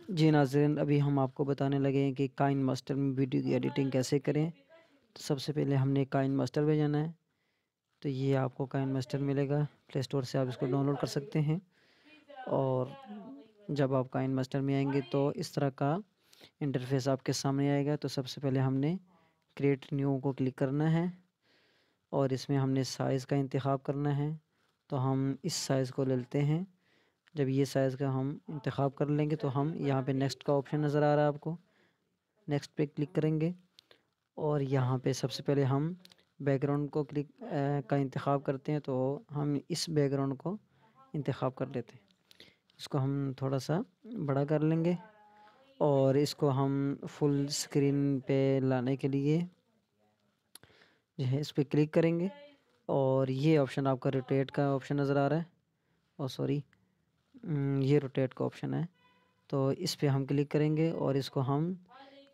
जी नाज़रीन, अभी हम आपको बताने लगे हैं कि काइन मास्टर में वीडियो की एडिटिंग कैसे करें। तो सबसे पहले हमने काइन मास्टर पे जाना है। तो ये आपको काइन मास्टर मिलेगा, प्ले स्टोर से आप इसको डाउनलोड कर सकते हैं। और जब आप काइन मास्टर में आएंगे तो इस तरह का इंटरफेस आपके सामने आएगा। तो सबसे पहले हमने क्रिएट न्यू को क्लिक करना है और इसमें हमने साइज़ का इंतखाब करना है। तो हम इस साइज़ को ले लेते हैं। जब ये साइज़ का हम इंतखाब कर लेंगे तो हम यहाँ पे नेक्स्ट का ऑप्शन नज़र आ रहा है आपको, नेक्स्ट पे क्लिक करेंगे और यहाँ पे सबसे पहले हम बैकग्राउंड को का इंतखाब करते हैं। तो हम इस बैकग्राउंड को इंतखाब कर लेते हैं। इसको हम थोड़ा सा बड़ा कर लेंगे और इसको हम फुल स्क्रीन पे लाने के लिए जो है इस पर क्लिक करेंगे और ये ऑप्शन आपका रोटेट का ऑप्शन नज़र आ रहा है। और सॉरी, ये रोटेट का ऑप्शन है। तो इस पे हम क्लिक करेंगे और इसको हम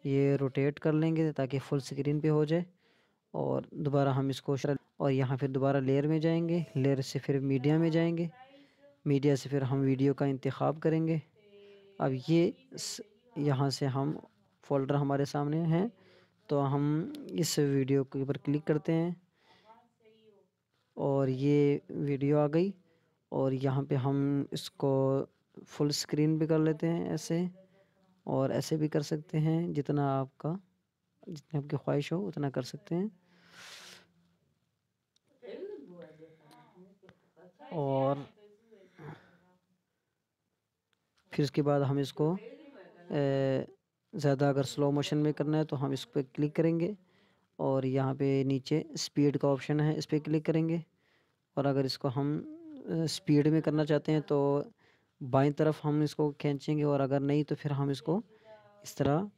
ये रोटेट कर लेंगे ताकि फुल स्क्रीन पे हो जाए। और दोबारा हम इसको और यहाँ फिर दोबारा लेयर में जाएंगे, लेयर से फिर मीडिया में जाएंगे, मीडिया से फिर हम वीडियो का इंतखाब करेंगे। अब यहाँ से हम फोल्डर हमारे सामने हैं तो हम इस वीडियो के ऊपर क्लिक करते हैं और ये वीडियो आ गई। और यहाँ पे हम इसको फुल स्क्रीन भी कर लेते हैं ऐसे, और ऐसे भी कर सकते हैं। जितनी आपकी ख्वाहिश हो उतना कर सकते हैं। और फिर उसके बाद हम इसको ज़्यादा अगर स्लो मोशन में करना है तो हम इस पर क्लिक करेंगे और यहाँ पे नीचे स्पीड का ऑप्शन है, इस पर क्लिक करेंगे। और अगर इसको हम स्पीड में करना चाहते हैं तो बाईं तरफ हम इसको खींचेंगे, और अगर नहीं तो फिर हम इसको इस तरह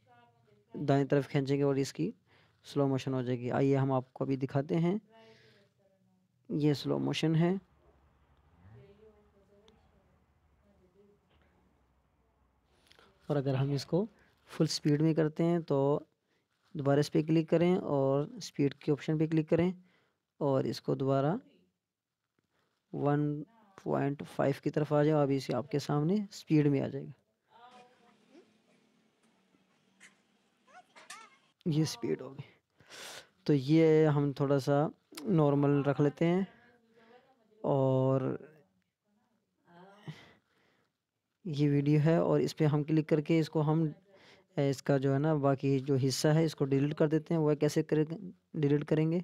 दाएं तरफ खींचेंगे और इसकी स्लो मोशन हो जाएगी। आइए हम आपको अभी दिखाते हैं। ये स्लो मोशन है। और अगर हम इसको फुल स्पीड में करते हैं तो दोबारा इस पर क्लिक करें और स्पीड के ऑप्शन पे क्लिक करें और इसको दोबारा 1.5 की तरफ आ जाए। अभी इसे आपके सामने स्पीड में आ जाएगा। ये स्पीड हो गई। तो ये हम थोड़ा सा नॉर्मल रख लेते हैं और ये वीडियो है और इस पर हम क्लिक करके इसको हम इसका जो है ना बाकी जो हिस्सा है इसको डिलीट कर देते हैं। वह कैसे डिलीट करेंगे,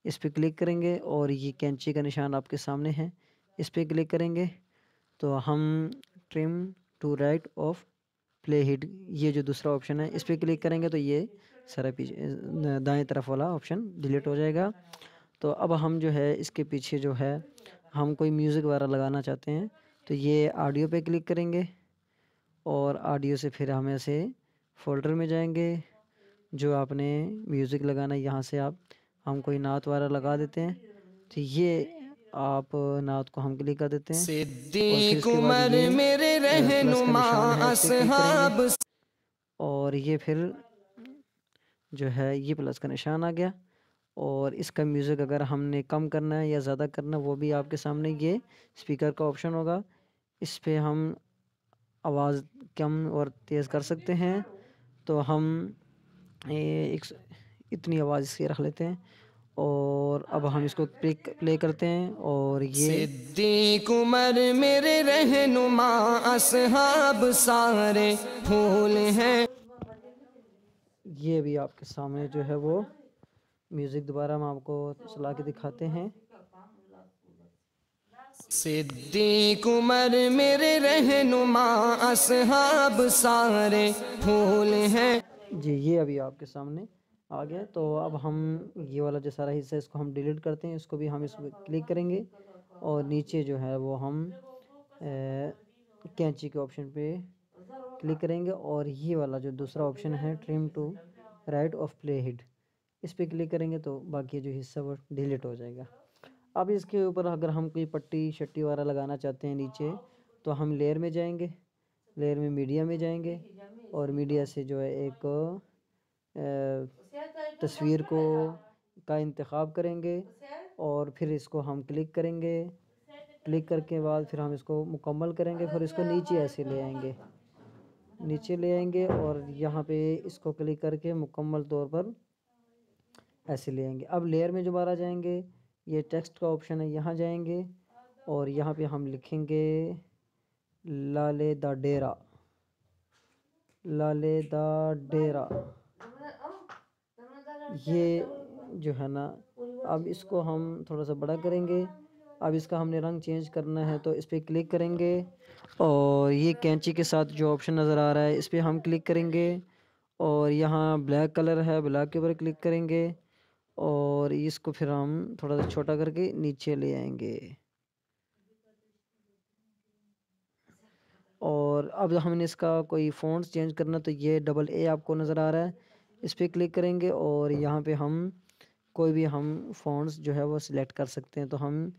इस पर क्लिक करेंगे और ये कैंची का निशान आपके सामने है, इस पर क्लिक करेंगे तो हम trim to right of playhead, ये जो दूसरा ऑप्शन है इस पर क्लिक करेंगे तो ये सारा पीछे दाएं तरफ वाला ऑप्शन डिलीट हो जाएगा। तो अब हम जो है इसके पीछे जो है हम कोई म्यूज़िक वगैरह लगाना चाहते हैं तो ये ऑडियो पे क्लिक करेंगे और ऑडियो से फिर हम ऐसे फोल्डर में जाएंगे। जो आपने म्यूज़िक लगाना है यहाँ से हम कोई नात वगैरह लगा देते हैं। तो ये आप नात को हम क्लिक कर देते हैं और फिर सिद्दीक इसके बाद उमर ये मेरे प्लस का रहनुमा निशान है, इस पर क्लिक करेंगे असहाब। और ये फिर जो है ये प्लस का निशान आ गया। और इसका म्यूज़िक अगर हमने कम करना है या ज़्यादा करना है वो भी आपके सामने ये स्पीकर का ऑप्शन होगा। इस पे हम आवाज़ कम और तेज़ कर सकते हैं। तो हम एक इतनी आवाज़ इसकी रख लेते हैं और अब हम इसको प्ले करते हैं और ये सिद्दीक उमर मेरे रहनुमा असहाब सारे फूल हैं। ये भी आपके सामने जो है वो म्यूज़िक दोबारा हम आपको चला के दिखाते हैं। सिद्दीक उमर मेरे रहनुमा असहाब सारे फूल हैं। जी ये अभी आपके सामने आ गया। तो अब हम ये वाला जो सारा हिस्सा है इसको हम डिलीट करते हैं। इसको भी हम इस पर क्लिक करेंगे और नीचे जो है वो हम कैंची के ऑप्शन पे क्लिक करेंगे और ये वाला जो दूसरा ऑप्शन है trim to right of playhead, इस पर क्लिक करेंगे तो बाकी जो हिस्सा वो डिलीट हो जाएगा। अब इसके ऊपर अगर हम कोई पट्टी शट्टी वगैरह लगाना चाहते हैं नीचे तो हम लेयर में जाएंगे, लेयर में मीडिया में जाएंगे और मीडिया से जो है एक तस्वीर को का इंतखाब करेंगे और फिर इसको हम क्लिक करेंगे। क्लिक करके बाद फिर हम इसको मुकम्मल करेंगे, फिर इसको नीचे ऐसे ले आएंगे। नीचे ले आएंगे और यहाँ पे इसको क्लिक करके मुकम्मल तौर पर ऐसे ले आएंगे। अब लेयर में दोबारा जाएंगे, ये टेक्स्ट का ऑप्शन है, यहाँ जाएंगे और यहाँ पे हम लिखेंगे लाले दा डेरा, लाले दा डेरा। ये जो है ना, अब इसको हम थोड़ा सा बड़ा करेंगे। अब इसका हमने रंग चेंज करना है तो इस पर क्लिक करेंगे और ये कैंची के साथ जो ऑप्शन नज़र आ रहा है इस पर हम क्लिक करेंगे और यहाँ ब्लैक कलर है, ब्लैक के ऊपर क्लिक करेंगे और इसको फिर हम थोड़ा सा छोटा करके नीचे ले आएंगे। और अब हमने इसका कोई फ़ॉन्ट्स चेंज करना, तो ये डबल ए आपको नज़र आ रहा है, इस पर क्लिक करेंगे और यहाँ पे हम कोई भी हम फ़ॉन्ट्स जो है वो सिलेक्ट कर सकते हैं। तो हम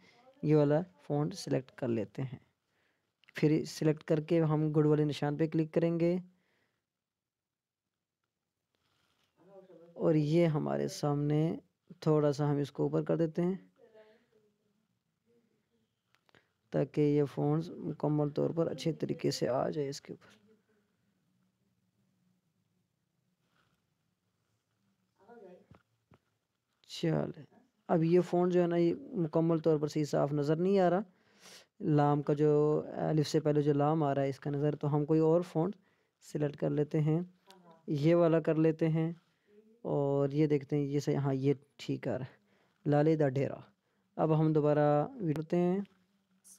ये वाला फ़ॉन्ट सिलेक्ट कर लेते हैं। फिर सिलेक्ट करके हम गुड वाले निशान पे क्लिक करेंगे और ये हमारे सामने थोड़ा सा हम इसको ऊपर कर देते हैं ताकि ये फ़ॉन्ट्स मुकम्मल तौर पर अच्छे तरीके से आ जाए इसके ऊपर। चले, अब ये फ़ॉन्ट जो है ना ये मुकम्मल तौर पर सही साफ़ नज़र नहीं आ रहा, लाम का जो अलिफ से पहले जो लाम आ रहा है इसका नज़र, तो हम कोई और फ़ॉन्ट सिलेक्ट कर लेते हैं, ये वाला कर लेते हैं और ये देखते हैं ये सही, हाँ ये ठीक आ रहा है, लाले दा डेरा। अब हम दोबारा करते हैं।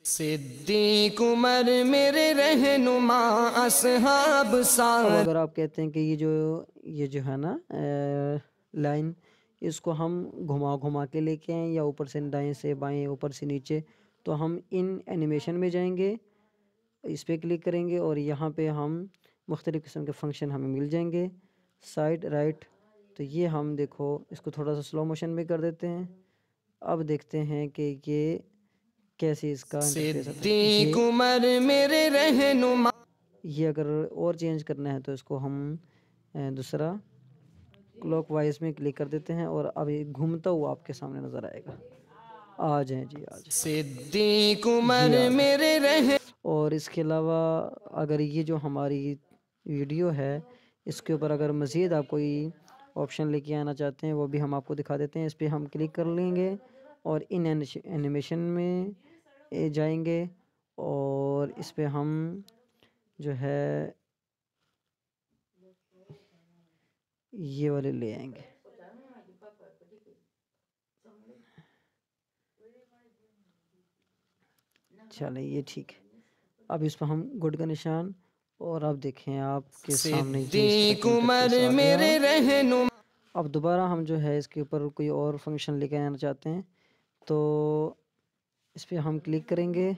सिद्दीक उमर मेरे रहनुमा असहाब अब सारे। अगर आप कहते हैं कि ये जो है ना लाइन, इसको हम घुमा घुमा के लेके आएँ या ऊपर से दाएं से बाएं, ऊपर से नीचे, तो हम इन एनिमेशन में जाएंगे, इस पर क्लिक करेंगे और यहाँ पे हम मुख्तलिफ़ किस्म के फंक्शन हमें मिल जाएंगे, साइड राइट। तो ये हम देखो इसको थोड़ा सा स्लो मोशन में कर देते हैं। अब देखते हैं कि ये कैसे इसका इंटरफेस आता है। सिद्दीक उमर मेरे रहनुमा। ये अगर और चेंज करना है तो इसको हम दूसरा क्लॉकवाइज में क्लिक कर देते हैं और अब ये घूमता हुआ आपके सामने नज़र आएगा। आ जाएं जी, आ जाएं, सिद्दीक ये उमर आ जाएं। मेरे रह। और इसके अलावा अगर ये जो हमारी वीडियो है इसके ऊपर अगर मज़ीद आप कोई ऑप्शन लेके आना चाहते हैं वो भी हम आपको दिखा देते हैं। इस पर हम क्लिक कर लेंगे और इन एनिमेशन में जाएंगे और इस पे हम जो है ये वाले ले आएंगे। चले, ये ठीक है। अब इस पर हम गुड का निशान और अब देखें आपके सामने ये इस तरह सिद्दीक का उमर इंटरफेस आ गया। मेरे रहनुमा। अब दोबारा हम जो है इसके ऊपर कोई और फंक्शन लेके आना चाहते हैं तो इस पर हम क्लिक करेंगे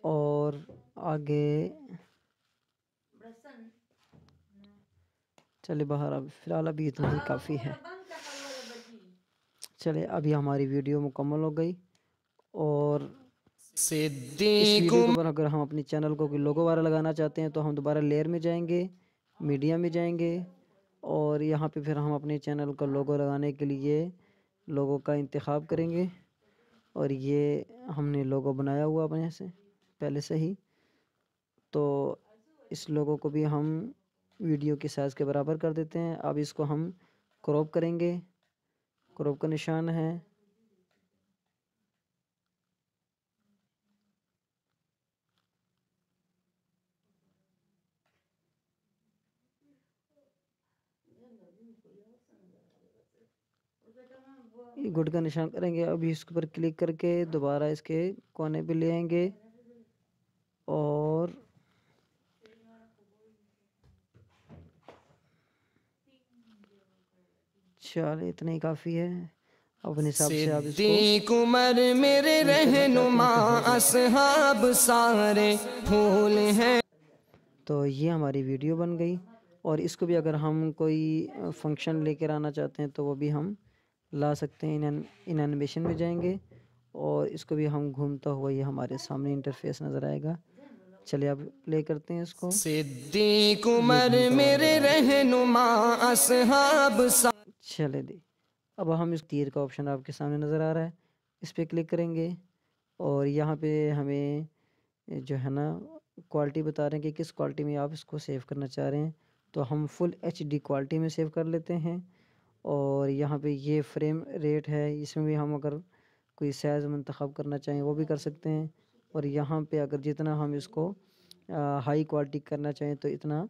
और आगे चले बाहर। अब फ़िलहाल अभी इतना ही काफ़ी है। चले, अभी हमारी वीडियो मुकम्मल हो गई और इस सिद्दीक वीडियो के ऊपर अगर हम अपनी चैनल को कोई लोगो वगैरह लगाना चाहते हैं तो हम दोबारा लेयर में जाएंगे, मीडिया में जाएंगे और यहाँ पे फिर हम अपने चैनल का लोगो लगाने के लिए लोगो का इंतखाब करेंगे और ये हमने लोगो बनाया हुआ अपने से पहले से ही, तो इस लोगो को भी हम वीडियो की साइज़ के बराबर कर देते हैं। अब इसको हम क्रॉप करेंगे, क्रॉप का निशान है, ये गुड का निशान करेंगे। अभी इसके ऊपर क्लिक करके दोबारा इसके कोने पे ले आएंगे और चल इतना ही काफ़ी है। अपने हिसाब से आप इसको सिद्दीक उमर मेरे करना चाहते रहनुमा हैं तो हो जाएगा। असहाब सारे फूल हैं। तो ये हमारी वीडियो बन गई और इसको भी अगर हम कोई फंक्शन लेकर आना चाहते हैं तो वो भी हम ला सकते हैं। इन एनिमेशन में जाएंगे और इसको भी हम घूमता हुआ ये हमारे सामने इंटरफेस नज़र आएगा। चलिए अब प्ले करते हैं इसको। सिद्दीक ये उमर घूमता हुआ नज़र मेरे आ रहा है। रहनुमा असहाब सा। चले दे, अब हम इस तीर का ऑप्शन आपके सामने नज़र आ रहा है, इस पर क्लिक करेंगे और यहाँ पे हमें जो है ना क्वालिटी बता रहे हैं कि किस क्वालिटी में आप इसको सेव करना चाह रहे हैं। तो हम फुल HD क्वालिटी में सेव कर लेते हैं। और यहाँ पे ये फ्रेम रेट है, इसमें भी हम अगर कोई साइज़ मंतखब करना चाहें वो भी कर सकते हैं। और यहाँ पे अगर जितना हम इसको हाई क्वालिटी करना चाहें तो इतना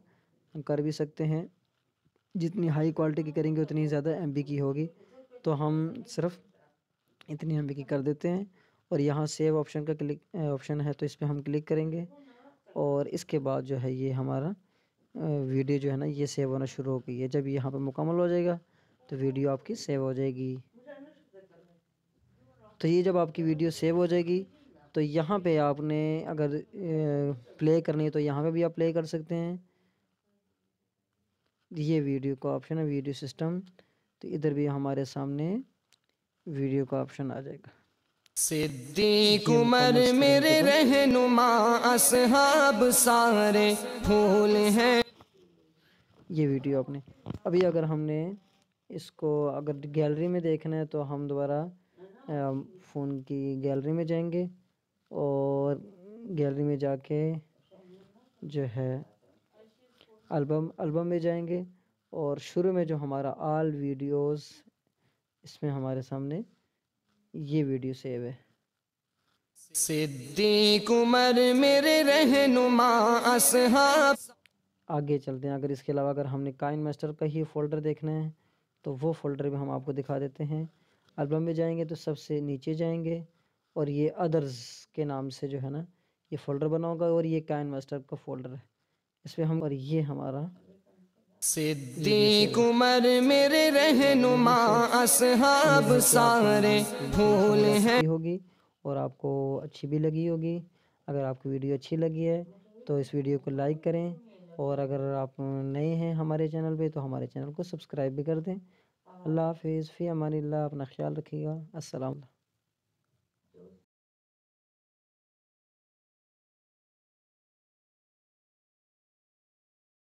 हम कर भी सकते हैं। जितनी हाई क्वालिटी की करेंगे उतनी ज़्यादा MB की होगी, तो हम सिर्फ इतनी MB की कर देते हैं। और यहाँ सेव ऑप्शन का ऑप्शन है, तो इस पर हम क्लिक करेंगे और इसके बाद जो है ये हमारा वीडियो जो है ना ये सेव होना शुरू हो गई है। जब यहाँ पे मुकम्मल हो जाएगा तो वीडियो आपकी सेव हो जाएगी। तो ये जब आपकी वीडियो सेव हो जाएगी तो यहाँ पे आपने अगर प्ले करनी है तो यहाँ पे भी आप प्ले कर सकते हैं। ये वीडियो का ऑप्शन है, वीडियो सिस्टम, तो इधर भी हमारे सामने वीडियो का ऑप्शन आ जाएगा। सिद्दीक ये उमर मुकम्मल स्क्रीन के मेरे ऊपर रहनुमा, असहाब सारे फूल हैं। ये वीडियो आपने अभी अगर हमने इसको अगर गैलरी में देखना है तो हम दोबारा फ़ोन की गैलरी में जाएंगे और गैलरी में जाके जो है एल्बम में जाएंगे और शुरू में जो हमारा ऑल वीडियोस, इसमें हमारे सामने ये वीडियो सेव है। सिद्दीक उमर मेरे रहनुमा, असहाब। आगे चलते हैं। अगर इसके अलावा अगर हमने काइन मास्टर का ही फ़ोल्डर देखना है तो वो फ़ोल्डर भी हम आपको दिखा देते हैं। एल्बम में जाएंगे तो सबसे नीचे जाएंगे और ये अदर्स के नाम से जो है ना ये फ़ोल्डर बना होगा और ये काइन मास्टर का फ़ोल्डर है, इस पर हम और ये हमारा वीडियो सिद्दीक सेव है। उमर मेरे और वीडियो रहनुमा, सेव उम्मीद असहाब है कि आपको सारे ये वीडियो फूल समझ आ हैं। चुकी होगी और आपको अच्छी भी लगी होगी। अगर आपको वीडियो अच्छी लगी है तो इस वीडियो को लाइक करें और अगर आप नए हैं हमारे चैनल पे तो हमारे चैनल को सब्सक्राइब भी कर दें। अल्लाह हाफिज़, फ़ी अमानिल्लाह, अपना ख्याल रखिएगा। अस्सलाम।